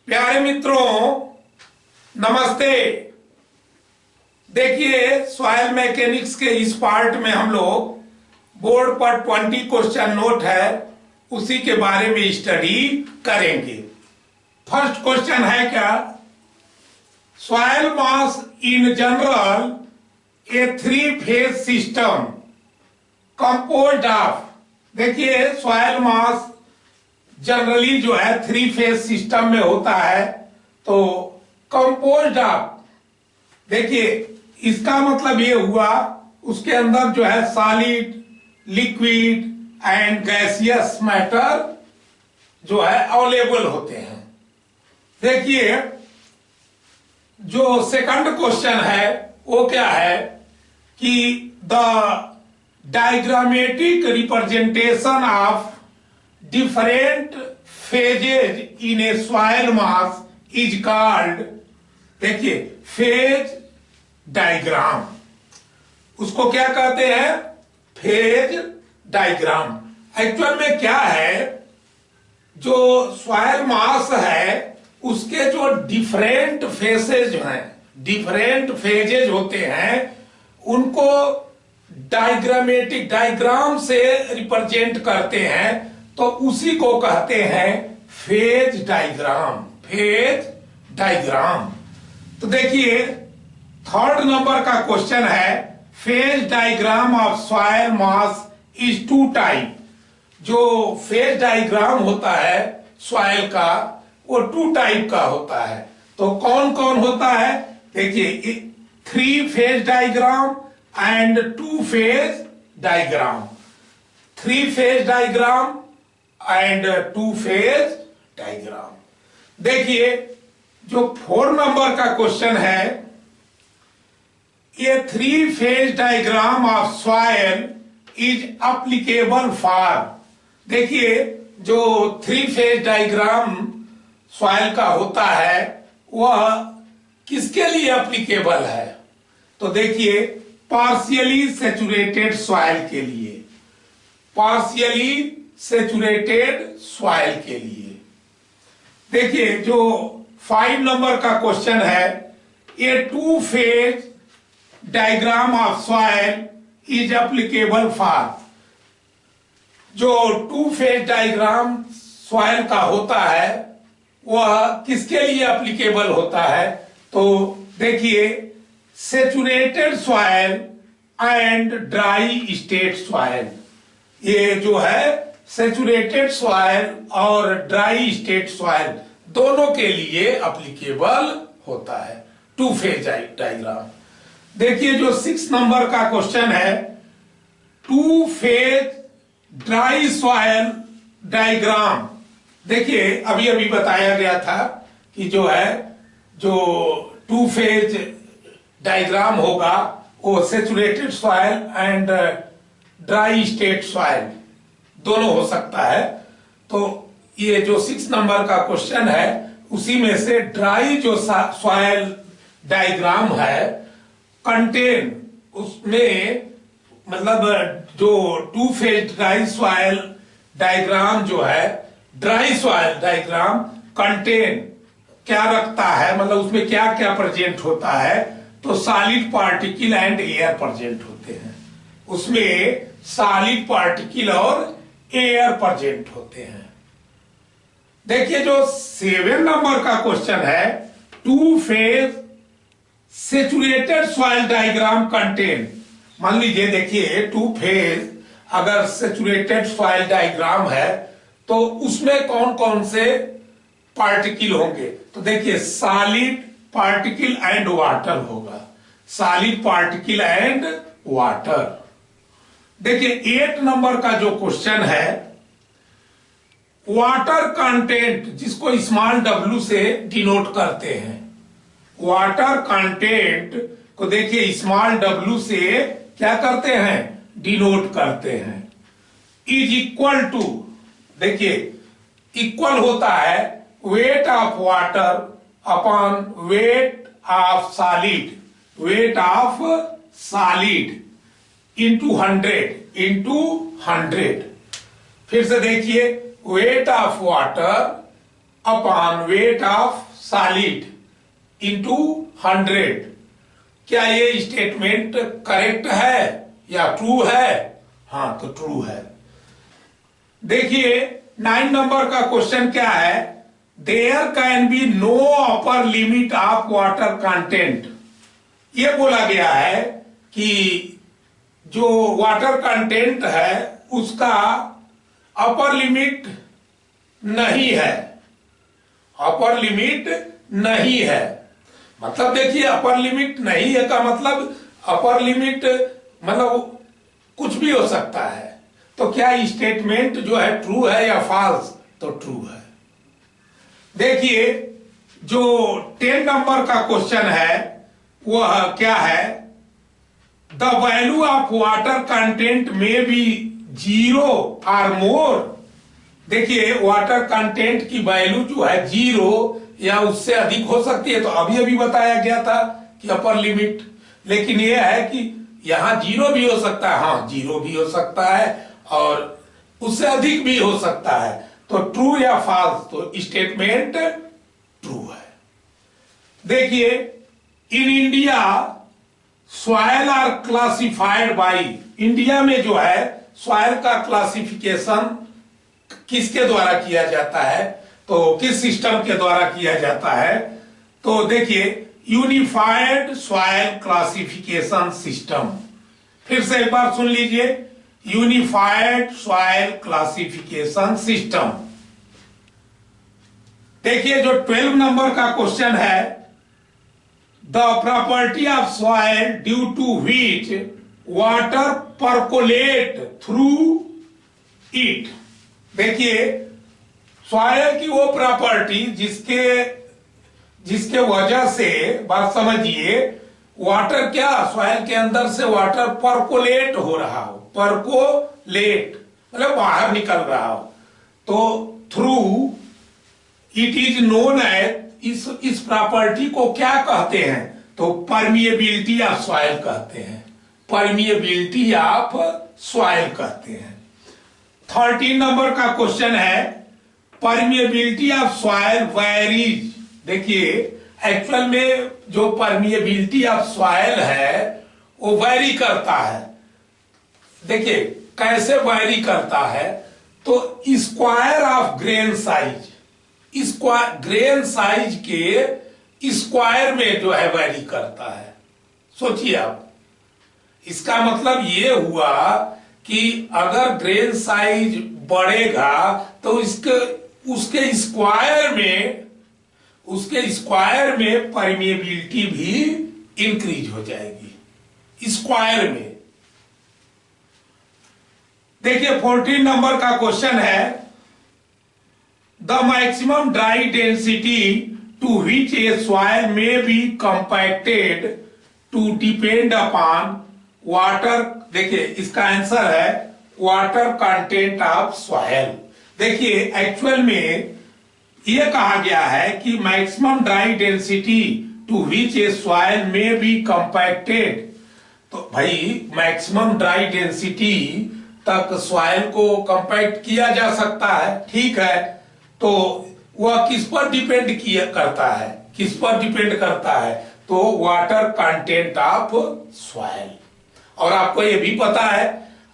प्यारे मित्रों, नमस्ते। देखिए, सॉइल मैकेनिक्स के इस पार्ट में हम लोग बोर्ड पर 20 क्वेश्चन नोट है, उसी के बारे में स्टडी करेंगे। फर्स्ट क्वेश्चन है क्या? Soil mass in general A 3 phase system composed of. देखिए, सॉइल मास जनरली जो है 3 फेज सिस्टम में होता है, तो कंपोज्ड ऑफ, देखिए इसका मतलब ये हुआ उसके अंदर जो है solid, liquid and gaseous matter जो है अवेलेबल होते हैं। देखिए, जो सेकंड क्वेश्चन है वो क्या है कि the diagrammatic representation of different phases in A soil mass is called. देखिए, फेज डायग्राम, उसको क्या कहते हैं? Phase diagram. एक्चुअल में क्या है, जो सॉइल मास है उसके जो डिफरेंट फेसेज हैं, डिफरेंट फेजेज होते हैं, उनको डायग्राम से रिप्रेजेंट करते हैं, तो उसी को कहते हैं फेज डायग्राम। Phase diagram. तो देखिए, थर्ड नंबर का क्वेश्चन है, phase diagram of soil mass is 2 type. जो फेज डायग्राम होता है सॉइल का, वो 2 टाइप का होता है। तो कौन कौन होता है? देखिए, 3 phase diagram and 2 phase diagram. 3 phase diagram and 2 phase diagram. देखिए, जो 4 नंबर का क्वेश्चन है, ये 3 phase diagram of soil is applicable for. देखिए, जो 3 फेज डायग्राम सॉइल का होता है वह किसके लिए एप्लीकेबल है? तो देखिए, पार्शियली सैचुरेटेड सॉइल के लिए, पार्शियली सैचुरेटेड सॉइल के लिए। देखिए, जो 5 नंबर का क्वेश्चन है, ये 2 phase diagram of soil is applicable for. जो 2 फेज डायग्राम सॉइल का होता है वह किसके लिए एप्लीकेबल होता है? तो देखिए, saturated soil and dry state soil, ये जो है सैचुरेटेड सॉइल और ड्राई स्टेट सॉइल दोनों के लिए एप्लीकेबल होता है 2 फेज डायग्राम। देखिए, जो 6 नंबर का क्वेश्चन है, 2 फेज ड्राई सॉइल डायग्राम। देखिए, अभी अभी बताया गया था कि जो है, जो 2 फेज डायग्राम होगा वो saturated soil and dry state soil दोनों हो सकता है। तो ये जो 6 नंबर का क्वेश्चन है, उसी में से ड्राई जो सॉइल डायग्राम है, कंटेन उसमें, मतलब जो 2 फेज ड्राई सॉइल डायग्राम जो है, ड्राई सॉइल डायग्राम कंटेन क्या रखता है, मतलब उसमें क्या क्या प्रेजेंट होता है? तो solid particle and air present होते हैं। उसमें सॉलिड पार्टिकल और एयर प्रेजेंट होते हैं। देखिए, जो 7 नंबर का क्वेश्चन है, 2 phase saturated soil diagram contain. मान लीजिए, देखिए 2 फेज अगर सैचुरेटेड सॉइल डायग्राम है तो उसमें कौन कौन से पार्टिकल होंगे? तो देखिए, सॉलिड पार्टिकल एंड वाटर होगा, सॉलिड पार्टिकल एंड वाटर। देखिए, 8 नंबर का जो क्वेश्चन है, वाटर कंटेंट, जिसको स्मॉल w से डिनोट करते हैं, वाटर कंटेंट को देखिए स्मॉल w से क्या करते हैं? डिनोट करते हैं। इज इक्वल टू, देखिए इक्वल होता है weight of water upon weight of solid, weight of solid into 100। फिर से देखिए, weight of water upon weight of solid into 100। क्या ये स्टेटमेंट करेक्ट है या ट्रू है? हाँ, तो ट्रू है। देखिए 9 नंबर का क्वेश्चन क्या है, there can be no upper limit of water content. ये बोला गया है कि जो वाटर कंटेंट है उसका अपर लिमिट नहीं है, अपर लिमिट नहीं है। मतलब देखिए अपर लिमिट नहीं है का मतलब अपर लिमिट मतलब कुछ भी हो सकता है। तो क्या स्टेटमेंट जो है ट्रू है या फॉल्स? तो ट्रू है। देखिए जो 10 नंबर का क्वेश्चन है वह क्या है, the value of water content में बी 0 और मोर। देखिए वाटर कंटेंट की वैल्यू जो है 0 या उससे अधिक हो सकती है। तो अभी अभी बताया गया था कि अपर लिमिट, लेकिन यह है कि यहां 0 भी हो सकता है। हाँ, 0 भी हो सकता है और उससे अधिक भी हो सकता है। तो ट्रू या फॉल्स? तो स्टेटमेंट ट्रू है। देखिए in India soil are classified by, India में जो है सॉइल का क्लासिफिकेशन किसके द्वारा किया जाता है? तो किस सिस्टम के द्वारा किया जाता है? तो देखिए यूनिफाइड सॉइल क्लासिफिकेशन सिस्टम। फिर से एक बार सुन लीजिए, यूनिफाइड सॉइल क्लासिफिकेशन सिस्टम। देखिए जो 12 नंबर का क्वेश्चन है, the property of soil due to which water percolate through it. देखिए सॉइल की वो प्रॉपर्टी जिसके वजह से, बात समझिए, वाटर क्या सॉइल के अंदर से वाटर परकोलेट हो रहा हो, परकोलेट मतलब बाहर निकल रहा हो। तो through it is known as, इस प्रॉपर्टी को क्या कहते हैं? तो परमिएबिलिटी ऑफ सॉइल कहते हैं, परमिएबिलिटी ऑफ सॉइल कहते हैं। 13 नंबर का क्वेश्चन है, परमिएबिलिटी ऑफ सॉइल वेरीज। देखिए एक्चुअल में जो परमिएबिलिटी ऑफ सॉइल है वो वैरी करता है। देखिए कैसे वैरी करता है? तो square of grain size, grain size के स्क्वायर में जो है वैरी करता है। सोचिए आप, इसका मतलब ये हुआ कि अगर ग्रेन साइज बढ़ेगा तो उसके स्क्वायर में परमिएबिलिटी भी इंक्रीज हो जाएगी, स्क्वायर में। देखिए 14 नंबर का क्वेश्चन है, the maximum dry density to which a soil may be compacted to depend upon water. देखिए इसका आंसर है वाटर कंटेंट ऑफ सॉइल। देखिए एक्चुअल में यह कहा गया है कि maximum dry density to which a soil may be compacted. तो भाई मैक्सिमम ड्राई डेंसिटी तक सॉइल को कंपैक्ट किया जा सकता है, ठीक है। तो वह किस पर डिपेंड करता है? किस पर डिपेंड करता है? तो वाटर कंटेंट ऑफ सॉइल। और आपको ये भी पता है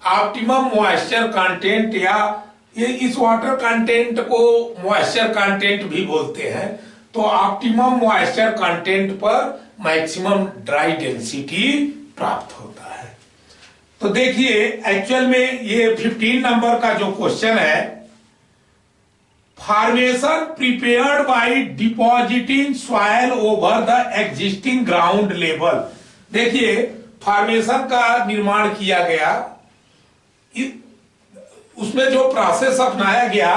ऑप्टिमम मॉइस्चर कंटेंट, या ये इस वाटर कंटेंट को मॉइस्चर कंटेंट भी बोलते हैं। तो ऑप्टिमम मॉइस्चर कंटेंट पर मैक्सिमम ड्राई डेंसिटी प्राप्त होता है। तो देखिए एक्चुअल में ये 15 नंबर का जो क्वेश्चन है, formation prepared by depositing soil over the existing ground level. देखिए फॉर्मेशन का निर्माण किया गया, उसमें जो प्रोसेस अपनाया गया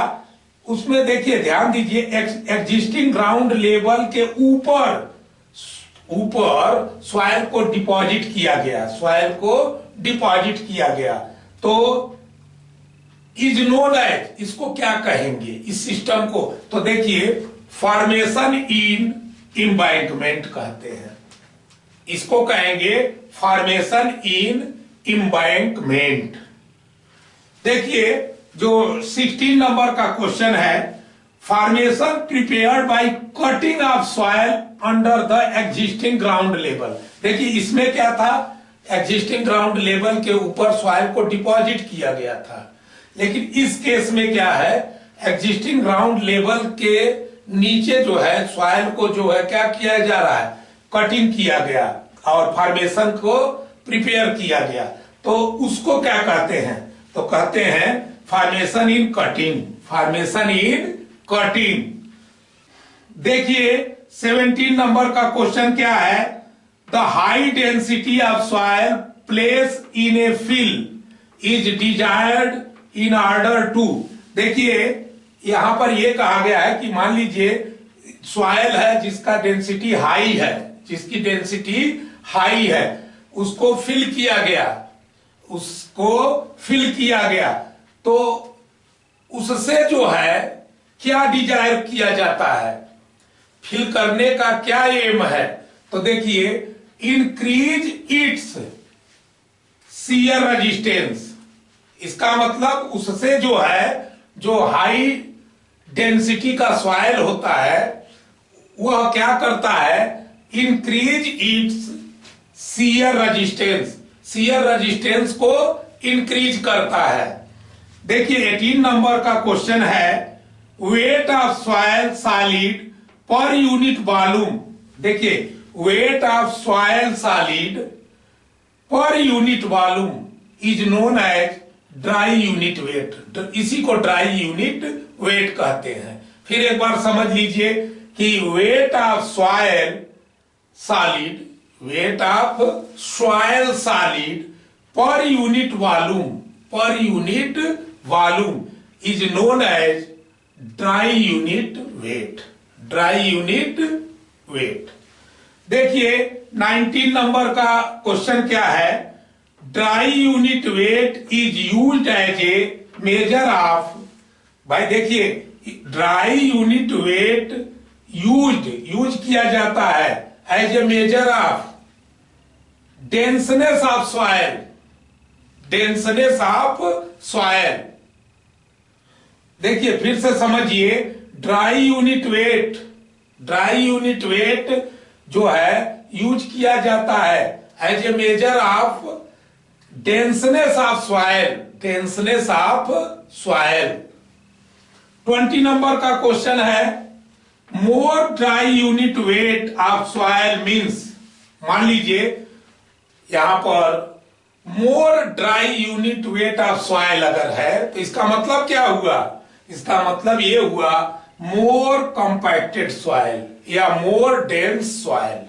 उसमें देखिए ध्यान दीजिए, एग्जिस्टिंग ग्राउंड लेवल के ऊपर सॉइल को डिपॉजिट किया गया, सॉइल को डिपॉजिट किया गया। तो इज नोन एज, इसको क्या कहेंगे इस सिस्टम को? तो देखिए फॉर्मेशन इन एम्बैंकमेंट कहते हैं, इसको कहेंगे फॉर्मेशन इन एम्बैंकमेंट। देखिए जो 16 नंबर का क्वेश्चन है, formation prepared by cutting of soil under the existing ground level. देखिए इसमें क्या था, एग्जिस्टिंग ग्राउंड लेवल के ऊपर सॉइल को डिपॉजिट किया गया था, लेकिन इस केस में क्या है, एग्जिस्टिंग ग्राउंड लेवल के नीचे जो है सॉइल को जो है क्या किया जा रहा है, कटिंग किया गया और फॉर्मेशन को प्रिपेयर किया गया। तो उसको क्या कहते हैं, तो कहते हैं formation in cutting, formation in cutting. देखिए 17 नंबर का क्वेश्चन क्या है, the high density of soil place in a field is desired in order to. देखिए यहां पर यह कहा गया है कि मान लीजिए सॉइल है जिसका डेंसिटी हाई है, जिसकी डेंसिटी हाई है, उसको फिल किया गया, उसको फिल किया गया, तो उससे जो है क्या डिजायर किया जाता है, फिल करने का क्या एम है, तो देखिए इंक्रीज इट्स शियर रेजिस्टेंस। इसका मतलब उससे जो है, जो हाई डेंसिटी का सॉइल होता है वह क्या करता है, increase its shear resistance, shear resistance को इंक्रीज करता है। देखिए 18 नंबर का क्वेश्चन है, weight of soil solid per unit volume. देखिए weight of soil solid per unit volume is known as dry unit weight. इसी को ड्राई यूनिट वेट कहते हैं। फिर एक बार समझ लीजिए कि weight of soil solid, weight of soil solid per unit volume, per unit volume is known as dry unit weight, dry unit weight. देखिए 19 नंबर का क्वेश्चन क्या है, dry unit weight is used as a measure of. भाई देखिए dry unit weight use किया जाता है as a measure of denseness of soil, denseness of soil. देखिए फिर से समझिए, dry unit weight, dry unit weight जो है यूज किया जाता है as a measure of denseness of soil, denseness of soil. 20 number का क्वेश्चन है, more dry unit weight of soil means. मान लीजिए यहां पर more dry unit weight of soil अगर है तो इसका मतलब क्या हुआ, इसका मतलब ये हुआ मोर कंपैक्टेड सॉइल या मोर डेंस सॉइल,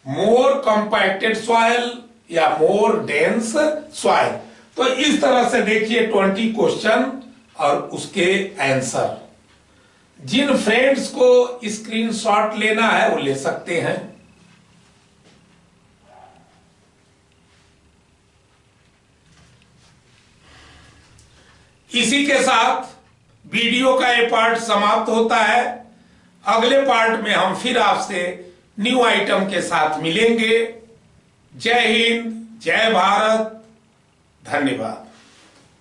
मोर कंपैक्टेड सॉइल या मोर डेंस सॉइल। तो इस तरह से देखिए 20 क्वेश्चन और उसके आंसर। जिन फ्रेंड्स को स्क्रीनशॉट लेना है वो ले सकते हैं। इसी के साथ वीडियो का ये पार्ट समाप्त होता है। अगले पार्ट में हम फिर आपसे न्यू आइटम के साथ मिलेंगे। जय हिंद, जय भारत, धन्यवाद।